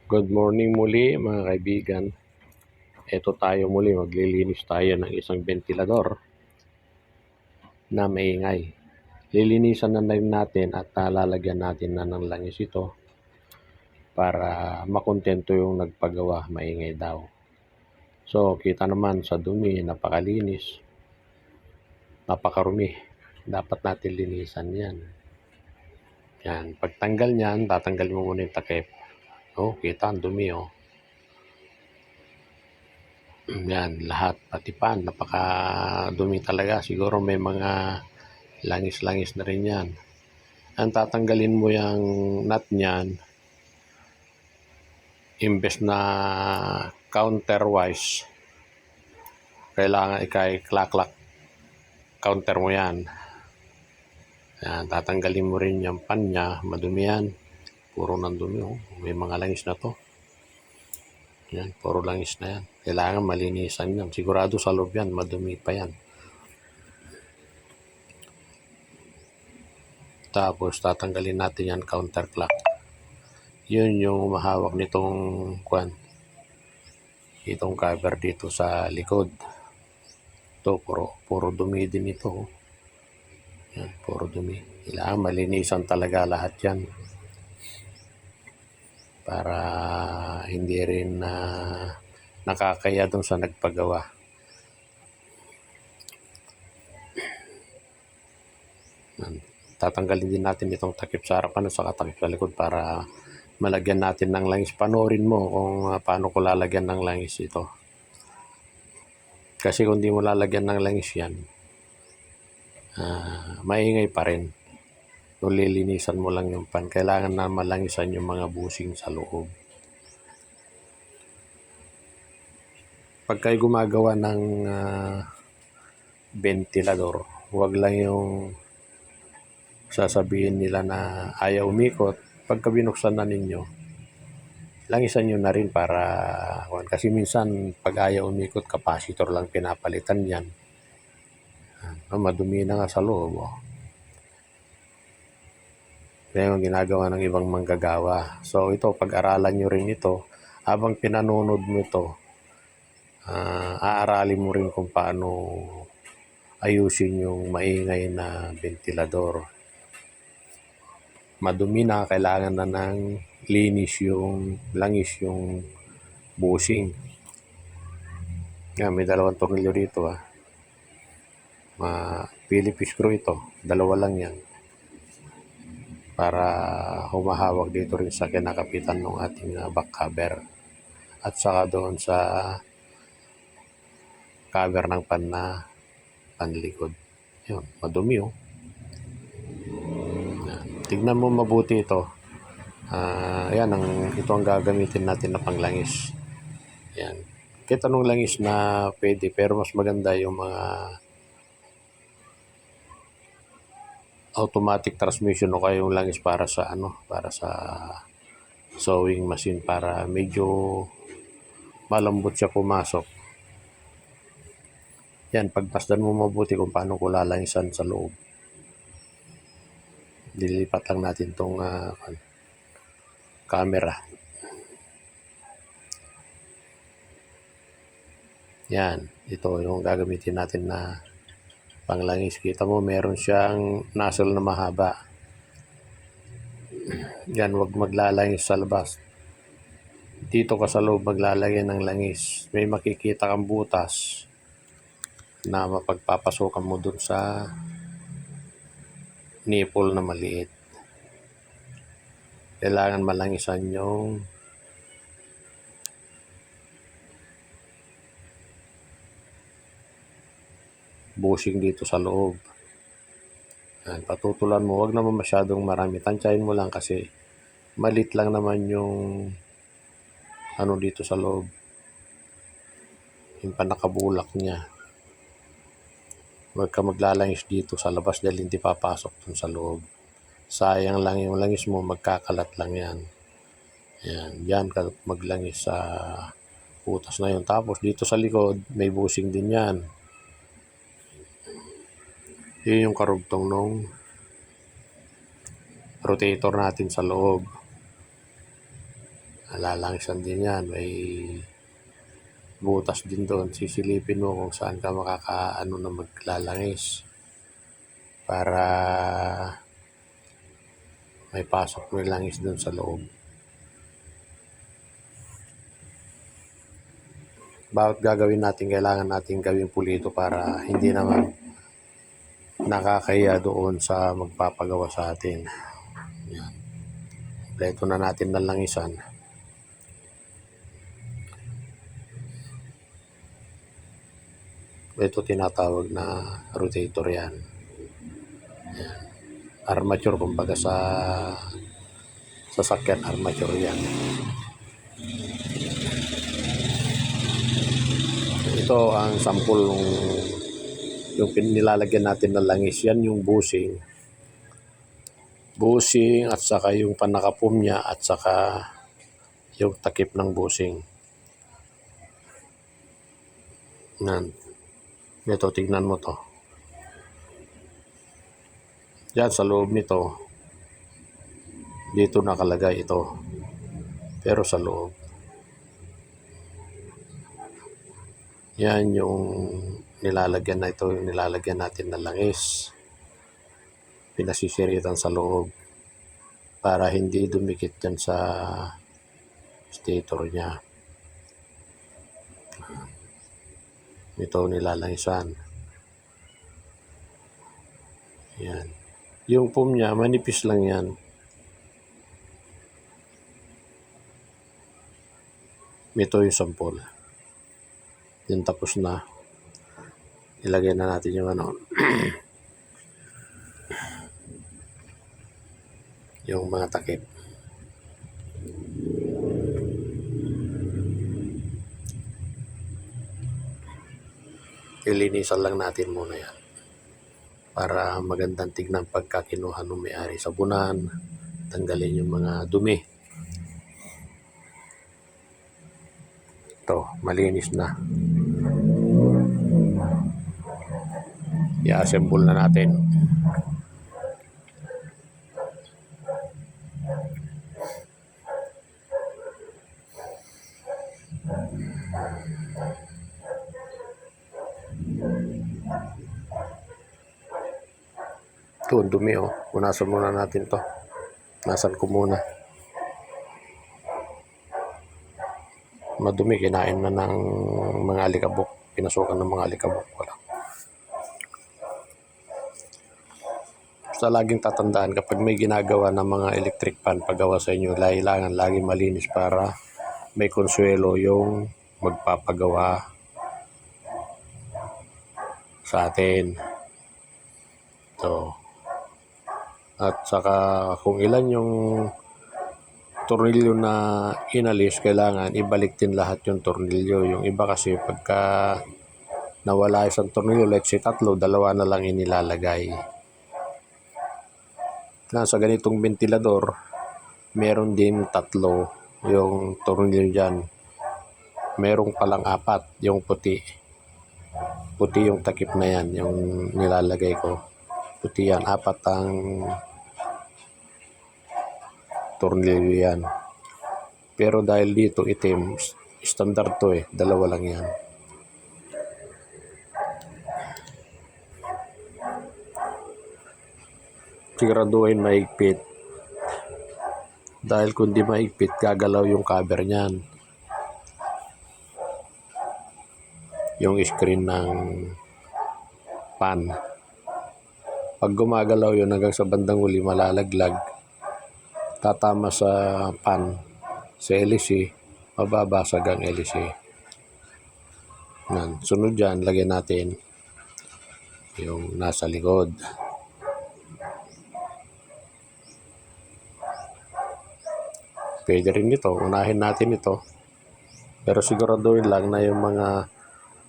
Good morning muli mga kaibigan. Ito tayo muli, maglilinis tayo ng isang ventilador na maingay. Lilinisan na rin natin at lalagyan natin na ng langis ito para makontento yung nagpagawa, maingay daw. So kita naman sa dumi, napakalinis, napakarumi. Dapat natin linisan yan. Yan, pagtanggal niyan, tatanggalin mo muna yung takip. Oh, kita ang dumi oh. Yan, lahat, pati pan, napakadumi talaga. Siguro may mga langis-langis na rin yan. Ang tatanggalin mo yung nut niyan, imbes na counterwise, kailangan i-clack counter mo yan. Yan, tatanggalin mo rin yung pan niya, madumi yan. Puro ng dumi, oh. May mga langis na to. Yan, puro langis na yan. Kailangan malinisan yan. Sigurado sa loob yan, madumi pa yan. Tapos tatanggalin natin yan counterclock. Yun yung mahawak nitong itong cover dito sa likod. Ito puro dumi din ito. Yan, puro dumi. Kailangan malinisan talaga lahat yan. Para hindi rin nakakaya dun sa nagpagawa. Tatanggalin din natin itong takip sa harapan at saka takip sa likod para malagyan natin ng langis. Panoorin mo kung paano ko lalagyan ng langis ito. Kasi kung di mo lalagyan ng langis yan, maingay pa rin. Kung lilinisan mo lang yung pan, kailangan na malangisan yung mga busing sa loob. Pag kayo gumagawa ng ventilador, huwag lang yung sasabihin nila na ayaw umikot. Pagka binuksan na ninyo, langisan nyo na rin para, kasi minsan pag ayaw umikot, capacitor lang pinapalitan yan. Madumi na nga sa loob. Oh. Kaya yung ginagawa ng ibang manggagawa. So ito, pag-aralan nyo rin ito, habang pinanunod mo ito, aaralin mo rin kung paano ayusin yung maingay na ventilador. Madumi na, kailangan na ng linis yung langis, yung bushing. Yan, may dalawang tornilyo dito Phillips screw ito, dalawa lang yan. Para humahawak dito rin sa kinakapitan ng ating back cover. At saka doon sa cover ng pan na panlikod. Yun, madumi oh. Tignan mo mabuti ito. Ito ang gagamitin natin na panglangis. Yan. Kita nung langis na pwede, pero mas maganda yung mga automatic transmission o kaya yung langis para sa sewing machine para medyo malambot siya pumasok. Yan, pagpasdan mo mabuti kung paano ko lalangisan sa loob. Dilipat lang natin tong camera. Yan, ito yung gagamitin natin na panglangis. Kita mo meron siyang nozzle na mahaba. Yan, wag maglalangis sa labas. Dito ka sa loob maglalagay ng langis. May makikita kang butas na mapagpapasokan mo dun sa nipple na maliit. Kailangan malangisan yung bushing dito sa loob. Yan, patutulan mo, wag naman masyadong marami. Tansyahin mo lang kasi malit lang naman yung dito sa loob. Yung panakabulak niya. Huwag ka maglalangis dito sa labas dahil hindi papasok dun sa loob. Sayang lang yung langis mo, magkakalat lang yan. Yan ka maglangis sa butas na yun. Tapos dito sa likod, may bushing din yan. Yun yung karugtong nung rotator natin sa loob. Lalangisan din yan, may butas din doon. Sisilipin mo kung saan ka makakaano na maglalangis para may pasok mo yung langis doon sa loob. Bawat gagawin natin, kailangan natin gawing pulido para hindi naman nakakahiya doon sa magpapagawa sa atin. Yan. Kompleto na natin ng langisan. Ito tinatawag na rotator yan. Yan. Armature, kumbaga sa sasakyan, armature yan. Ito ang sample ng yung nilalagyan natin ng langis. Yan yung bushing at saka yung panakapum niya at saka yung takip ng bushing. Yan. Ito, tignan mo to. Yan sa loob nito, dito nakalagay ito, pero sa loob yan yung nilalagyan na ito, yung nilalagyan natin ng langis, pinasisiritan sa loob para hindi dumikit yan sa stator niya. Ito nilalangisan. Yan. Yung foam niya, manipis lang yan. Ito yung sample. Yan, tapos na. Ilagay na natin yung ano. Yung mga takip. Ilinisan lang natin muna yan para magandang tignan pagka kinuha ng may-ari. Sabunan, tanggalin yung mga dumi. Ito, malinis na. I-assemble na natin. Ito, dumi oh. Punasan muna natin to. Nasan ko muna. Madumi, kinain na ng mga alikabok. Pinasukan ng mga alikabok. Wala. Basta laging tatandaan kapag may ginagawa ng mga electric fan paggawa sa inyo, kailangan laging malinis para may konsuelo yung magpapagawa sa atin. Ito. At saka kung ilan yung tornilyo na inalis, kailangan ibalik din lahat yung tornilyo. Yung iba kasi pagka nawala isang tornilyo, let's say 3, 2 na lang inilalagay. Sa ganitong ventilador, meron din 3 yung tornilyo dyan. Merong palang 4, yung puti. Puti yung takip na yan, yung nilalagay ko. Puti yan, 4 ang tornilyo yan. Pero dahil dito itim, standard to 2 lang yan. Siguraduhin maigpit. Dahil kung di maigpit, gagalaw yung cover niyan. Yung screen ng pan. Pag gumagalaw yun hanggang sa bandang huli, malalaglag. Tatama sa pan, sa LC, mababasag ang LC. Yan. Sunod dyan, lagyan natin yung nasa likod. Pwede rin ito, unahin natin ito. Pero siguraduhin lang na yung mga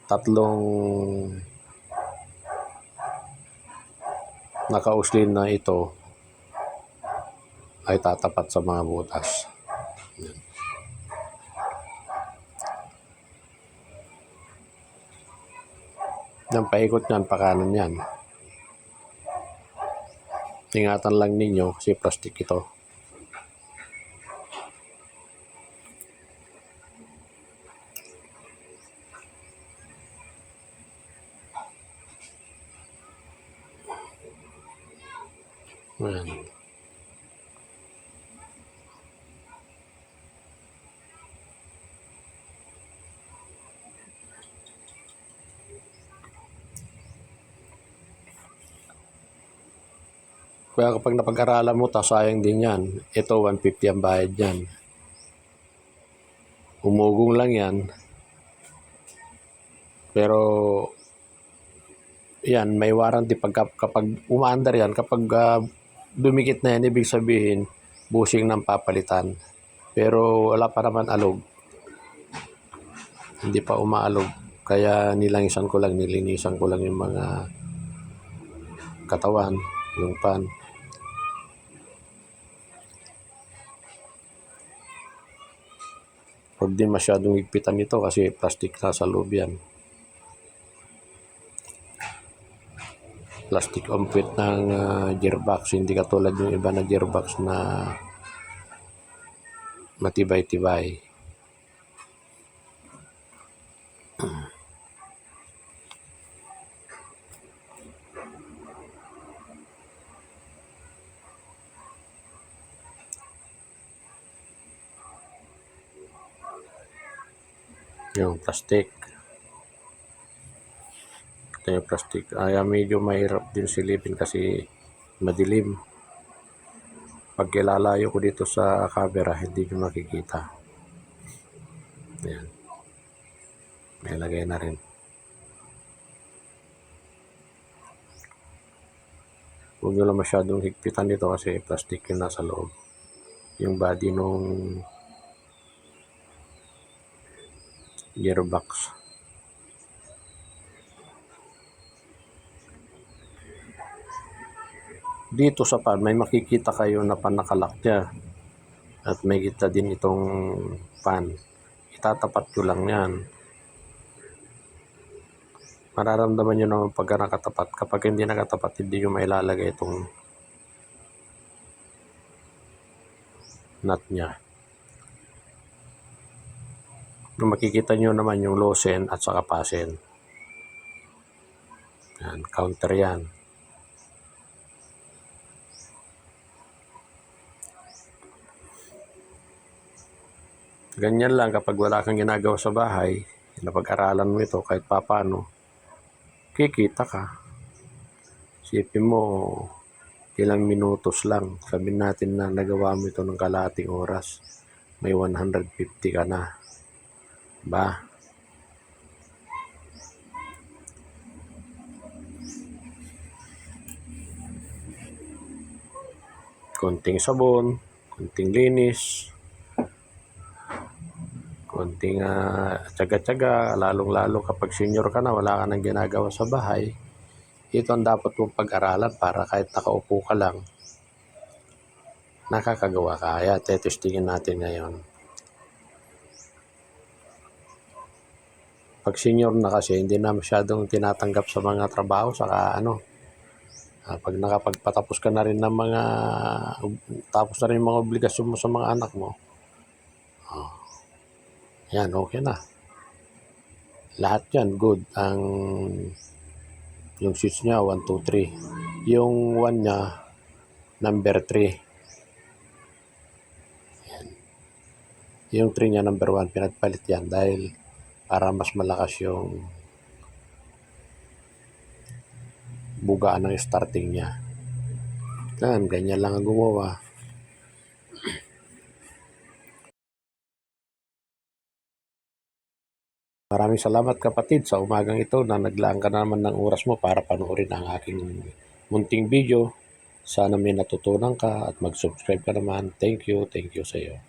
3 nakauslin na ito ay tatapat sa mga butas. Yan, paikot yan, pakanan yan. Ingatan lang ninyo kasi plastic ito. Ayan. Kaya kapag napag-aralan mo, sayang din yan. Ito, 150 ang bayad yan. Umugong lang yan. Pero, yan, may warranty kapag umaandar yan, kapag dumikit na yan, ibig sabihin, bushing ng papalitan. Pero wala pa naman alog. Hindi pa umaalog. Kaya nilinisan ko lang yung mga katawan, yung pan. Huwag din masyadong higpitan ito kasi plastic na sa loob yan. Plastic umpit ng gearbox, hindi katulad yung iba na gearbox na matibay-tibay. Yung plastic. Ito yung plastic. Medyo mahirap din silipin kasi madilim. Pag ilalayo ko dito sa camera, hindi nyo makikita. Ayan. May lagay na rin. Huwag nyo lang masyadong higpitan dito kasi plastic yung nasa loob. Yung body nung gearbox. Dito sa pan, may makikita kayo na panakalak niya. At may kita din itong pan. Itatapat nyo lang yan. Mararamdaman nyo naman pagka nakatapat. Kapag hindi nakatapat, hindi nyo mailalagay itong nut niya. Makikita nyo naman yung loosen at saka pasen. Yan, counter yan. Ganyan lang kapag wala kang ginagawa sa bahay, napag-aralan mo ito kahit papano, kikita ka. Isipin mo, ilang minutos lang. Sabihin natin na nagawa mo ito ng kalahating oras. May 150 ka na. Ba? Konting sabon, konting linis, konting tsaga-tsaga, lalong-lalo kapag senior ka na, wala ka nang ginagawa sa bahay, ito ang dapat mong pag-aralan para kahit nakaupo ka lang, nakakagawa ka. Kaya testingin natin ngayon. Pag senior na kasi, hindi na masyadong tinatanggap sa mga trabaho, saka pag nakapagpatapos ka na rin ng tapos na rin mga obligasyon mo sa mga anak mo, yan, okay na. Lahat yan, good. Yung switch niya, 1, 2, 3. Yung 1 niya, number 3. Yan. Yung 3 niya, number 1, pinagpalit yan dahil para mas malakas yung bugaan ng starting niya. Yan, ganyan lang ang gumawa. Maraming salamat kapatid sa umagang ito na naglaan ka naman ng oras mo para panoorin ang aking munting video. Sana may natutunan ka at mag-subscribe ka naman. Thank you sa iyo.